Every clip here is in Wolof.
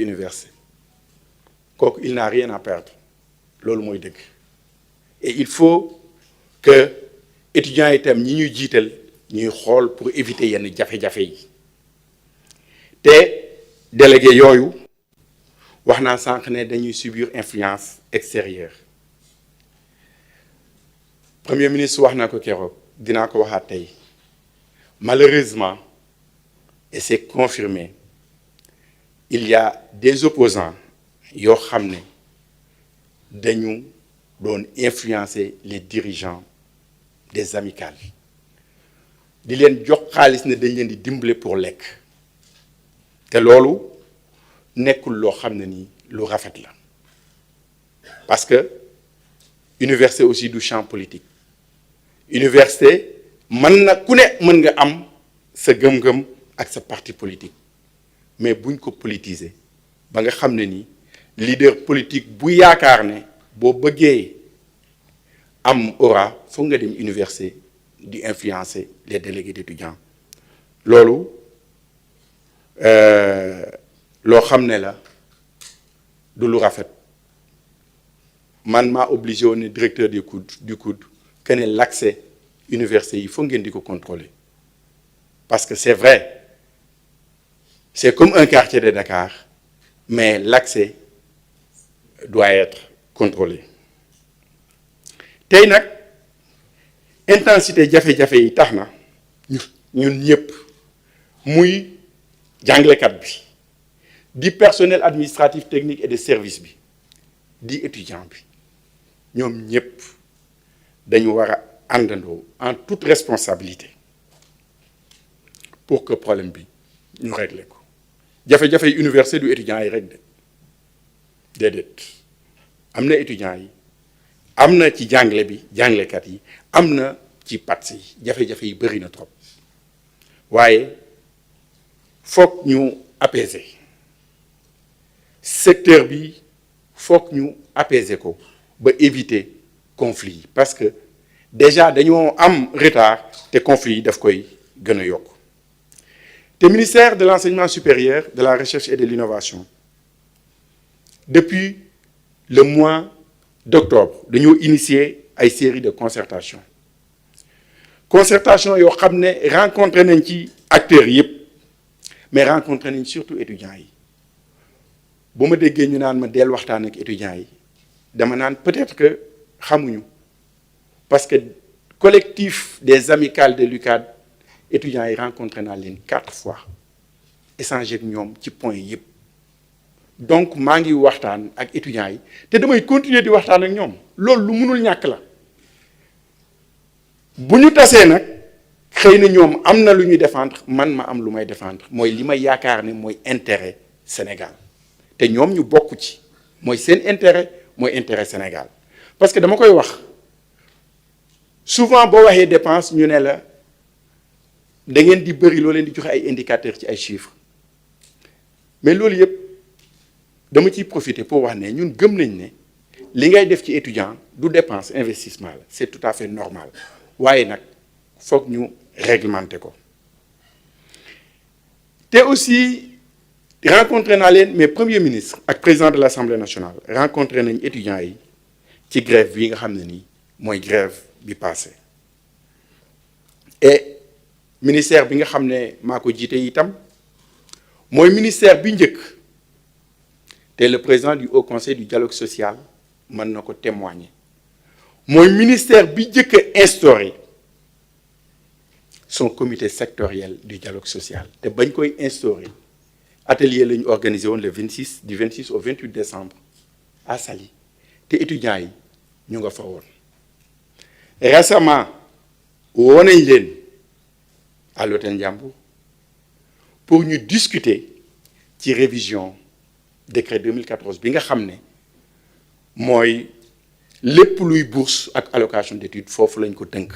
université kooku il n'a rien à perdre loolu mooy dëgg et il faut que étudiants itam ñi ñuy jiital ñuy xool pour éviter yenn jafe-jafe yi te délégué yooyu wax naa sànq ne dañuy subir influence extérieure premier ministre wax na ko keroog dinaa ko waxaat tey malheureusement et c'est confirmé il y a des opposants yoo xam ne dañu doon influencer les dirigeants des amicales di leen jox xaalis ne dañ leen di dimbale pour lekk te loolu nekkul loo xam ne ni lu rafet la parce que université aussi du champ politique université mën na ku ne mën nga am sa gëm-gëm ak sa parti politique mais buñ ko politiser ba nga xam ne ni leader politique bu yaakaar ne boo bëggee am aura foog nga dem université di influencer les délégués d'étudiants loolu loo xam ne la du lu rafet man maa obligé woon ne directeur du COUD que ne l'accès université yi foog ngeen di ko contrôler parce que c'est vrai c'est comme un quartier de Dakar mais l'accès doit être contrôlé tey nag intensité jafe-jafe yi tax na ñun ñëpp muy jàngalekat bi di personnel administratif technique et de service bi di étudiant bi ñoom ñëpp dañu war a àndandoo en toute responsabilité pour que problème bi ñu régler ko jafe-jafe yi université du étudiant yi rek de déedéet am na étudiants yi am na ci jàngale bi jàngalekat yi am na ci PATS yi jafe-jafe yi bëri na trop waaye foog ñu apaiser secteur bi foog ñu apaiser ko ba éviter conflit yi parce que déjà dañoo am retard te conflit yi daf koy gën a yokk te ministère de l'enseignement supérieur de la recherche et de l'innovation depuis le mois d'octobre dañoo initier ay série de concertation yoo xam ne rencontré nañ ci acteurs yëpp mais rencontré nañ surtout étudiants yi bu ma déggee ñu naan ma del waxtaan ak étudiants yi dama naan peut-être que xamuñu parce que collectif des amicales de l'UCAD étudiants yi rencontré naa leen 4 fois échanger ak ñoom ci point yëpp donc maa ngi waxtaan ak étudiants yi te damay continuer di waxtaan ak ñoom loolu lu mënul ñàkk la bu ñu tasee nag xëy na ñoom am na lu ñuy défendre man ma am lu may défendre mooy li may yaakaar ne mooy intérêt Sénégal te ñoom ñu bokk ci mooy seen intérêt mooy intérêt Sénégal parce que dama koy wax souvent boo waxee dépense ñu ne la da ngeen di bëri loo leen di joxe ay indicateurs ci ay chiffres mais loolu yëpp dama ciy profiter pour wax ne ñun gëm nañ ne li ngay def ci étudiant du dépense investissement la c'est tout à fait normal waaye nag foog ñu réglementer ko te aussi rencontré naa leen mais premier ministre ak président de l'Assemblée nationale rencontré nañ étudiants yi ci grève bi nga xam ne nii mooy grève bi passé et ministère bi nga xam ne maa ko jiite itam mooy ministère bi njëkk te le président du Haut Conseil du dialogue social mën na ko témoigner mooy ministère bi njëkk a instauré son comité sectoriel du dialogue social te bañ koy instauré atelier la ñu organisé woon du 26 au 28 décembre à Saly te étudiants yi ñu nga fa woon récemment woo nañ leen à l'hôtel Ndiambour pour ñu discuter ci révision décret 2014 bi nga xam ne mooy lépp luy bourse ak allocation d'études foofu lañ ko tënk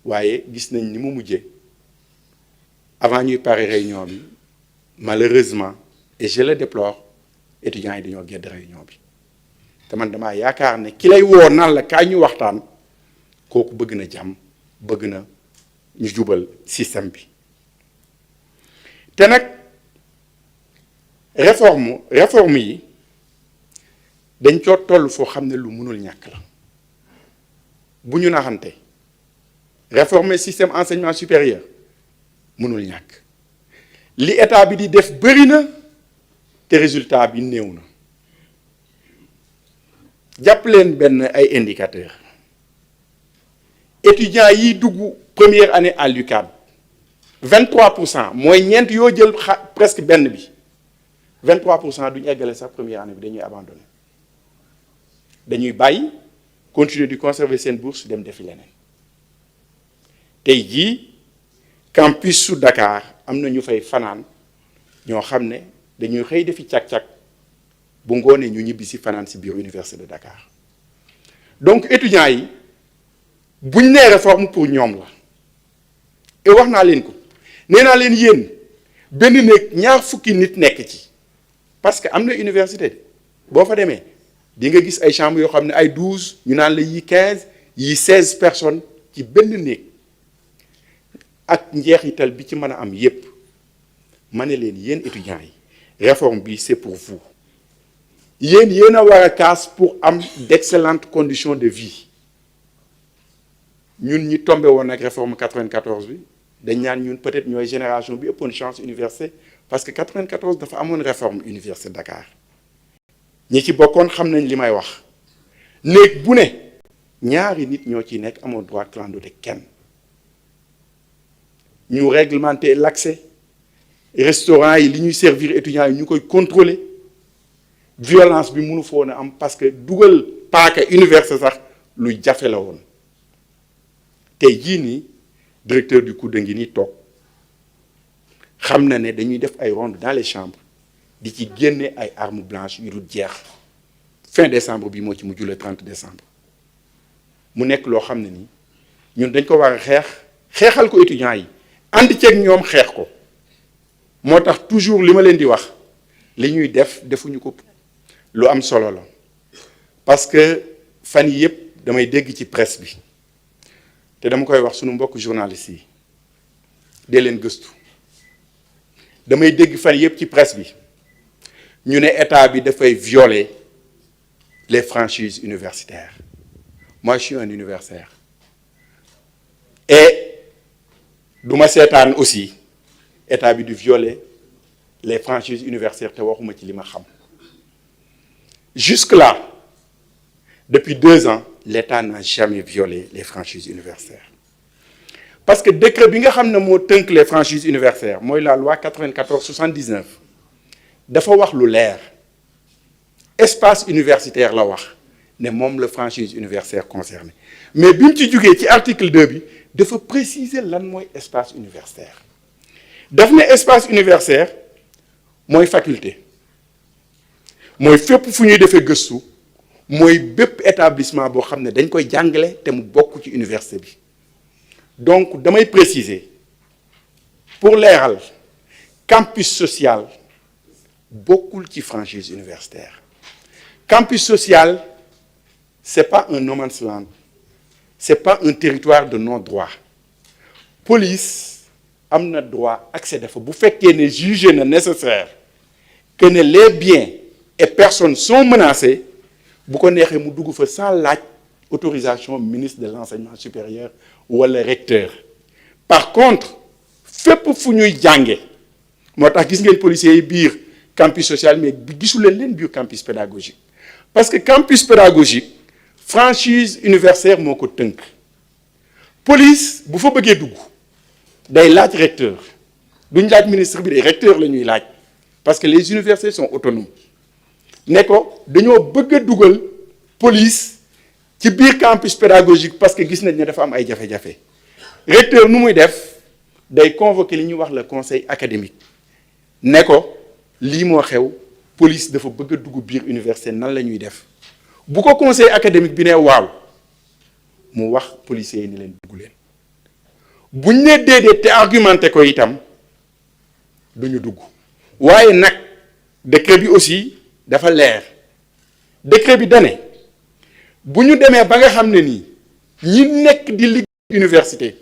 waaye gis nañ ni mu mujjee avant ñuy pare réunion bi malheureusement et je le déplore étudiants yi dañoo gedd réunion bi te man damaa yaakaar ne ki lay woo naan la kaay ñu waxtaan kooku bëgg na jàmm bëgg na ñu jubal système bi te nag réforme yi dañ coo toll foo xam ne lu mënul ñàkk la bu ñu naxante réformer système enseignement supérieur mënul ñàkk li état bi di def bëri na te résultat bi néew na jàpp leen benn ay indicateurs étudiants yi dugg première année à l'UCAD 23% mooy ñeent yoo jël presque benn bi 23% duñu eggale sax première année bi dañuy abandonné dañuy bàyyi continuer di conserver seen bourse dem defi leneen tey jii campus su Dakar am na ñu fay fanaan ñoo xam ne dañuy xëy defi càq-càq bu ngoonee ñu ñibbi si fanaan si biir université de Dakar donc étudiants yi buñ nee réforme pour ñoom la et wax naa leen ko nee naa leen yéen benn néeg ñaar fukki nit nekk ci parce que am na université boo fa demee di nga gis ay chambres yoo xam ne ay 12 ñu naan la yi 15 yi 16 personnes ci benn néeg ak njeexital bi ci mën a am yépp ma ne leen yéen étudiants yi réforme bi c'est pour vous yéen a war a kaas pour am d'excellentes conditions de vie ñun ñi tombé woon ak réforme 94 bi dañ ñaan ñun peut-être ñooy génération bi ëppoon chance université parce que 94 dafa amoon réforme université Dakar ñi ci bokkoon xam nañ li may wax néeg bu ne ñaari nit ñoo ciy nekk amoon droit clando de kenn ñu réglementer l'accès restaurant yi li ñuy servir étudiants yi ñu koy contrôler violence bi mënu foon a am parce que dugal paaka université sax lu jafe la woon tey jii nii directeur du COUD ngi nii toog xam na ne dañuy def ay rondes dans les chambres di ci génne ay armes blanches yu dul jeex fin décembre bi moo ci mujj le 30 décembre mu nekk loo xam ne nii ñun dañ ko war a xeexal ko étudiants yi ànd ceeg ñoom xeex ko moo tax toujours li ma leen di wax li ñuy defuñu ko lu am solo la parce que fan yi yëpp damay dégg ci presse bi te dama koy wax sunu mbokk journalistes yi dee leen gëstu damay dégg fan yëpp ci presse bi ñu ne état bi dafay violer les franchises universitaires moi je suis un universitaire et du ma seetaan aussi état bi du violer les franchises universitaires te waxuma ci li ma xam jusque-là depuis 2 ans l'État n'a jamais violé les franchises universitaires parce que décret bi nga xam ne moo tënk les franchises universitaires mooy la loi 94/79 dafa wax lu leer espace universitaire la wax ne moom la franchise universitaire concerné mais bi mu ci jógee ci article 2 bi dafa préciser lan mooy espace universitaire daf ne espace universitaire mooy faculté mooy fépp fu ñuy defee gëstu mooy bépp établissement boo xam ne dañ koy jàngale te mu bokk ci université bi donc damay préciser pour leeral campus social bokkul ci franchise universitaire campus social c'est pas un no man's land c'est pas un territoire de non-droit police am na droit accéder fa bu fekkee ne jugé na nécessaire que ne les biens et personnes sont menacées bu ko neexee mu dugg fa sans laaj autorisation ministre de l'enseignement supérieur wala recteur par contre fépp fu ñuy jànge moo tax gis ngeen policiers yi biir campus social mais gisuleen leen biir campus pédagogique parce que campus pédagogique franchise universitaire moo ko tënk police bu fa bëggee dugg day laaj recteur duñ laaj ministre bi day recteur la ñuy laaj parce que les universités sont autonomes ne ko dañoo bëgg a dugal police ci biir campus pédagogique parce que gis nañ ne dafa am ay jafe-jafe recteur nu muy def day convoquer li ñuy wax le conseil académique ne ko lii moo xew police dafa bëgg a dugg biir université nan la ñuy def bu ko conseil académique bi ne waaw mu wax policiers yi ni leen dugg leen buñ ne déedéet te argumenté ko itam duñu dugg waaye nag décret bi aussi dafa leer décret bi dane bu ñu demee ba nga xam ne nii ñi nekk di liggéey université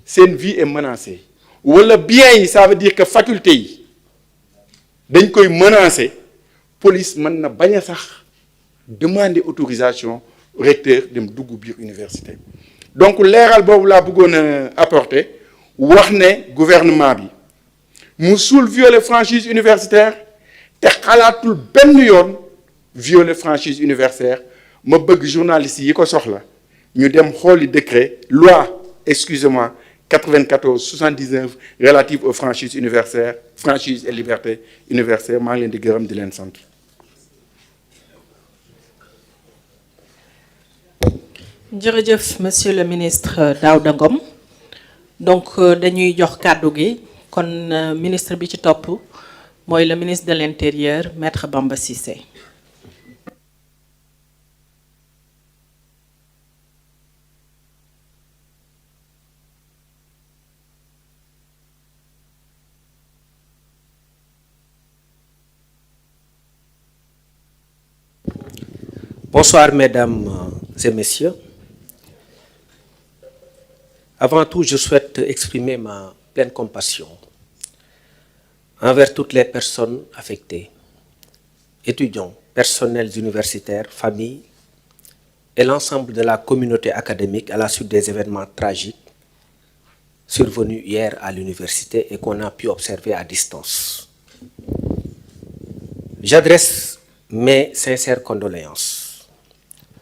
seen vie est menacée wala bien yi ça veut dire que faculté yi dañ koy menacer police mën na bañ a sax demander autorisation recteur dem dugg biir université. Donc leeral boobu laa bëggoon a apporter wax ne gouvernement bi musul violer franchise universitaire te xalaatul benn yoon violer franchise universitaire. ma bëgg journalistes yi ko soxla ñu dem xooli décret loi excusez-moi 94 79 relative aux franchises universitaires franchise et liberté universitaire maa ngi leen di gërëm di leen sant. jërëjëf monsieur le ministre Daouda Ngom donc dañuy jox kàddu gi kon ministre bi ci topp mooy le ministre de l'intérieur maître Bamba Cissé. Bonsoir mesdames et messieurs. Avant tout, je souhaite exprimer ma pleine compassion envers toutes les personnes affectées, étudiants, personnels universitaires, familles et l'ensemble de la communauté académique à la suite des événements tragiques survenus hier à l'université et qu'on a pu observer à distance. J'adresse mes sincères condoléances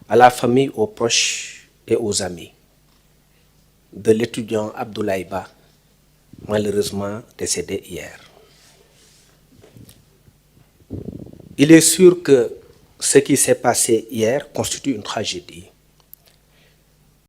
à la famille, aux proches et aux amis de l'étudiant Abdoulaye Ba, malheureusement décédé hier. Il est sûr que ce qui s'est passé hier constitue une tragédie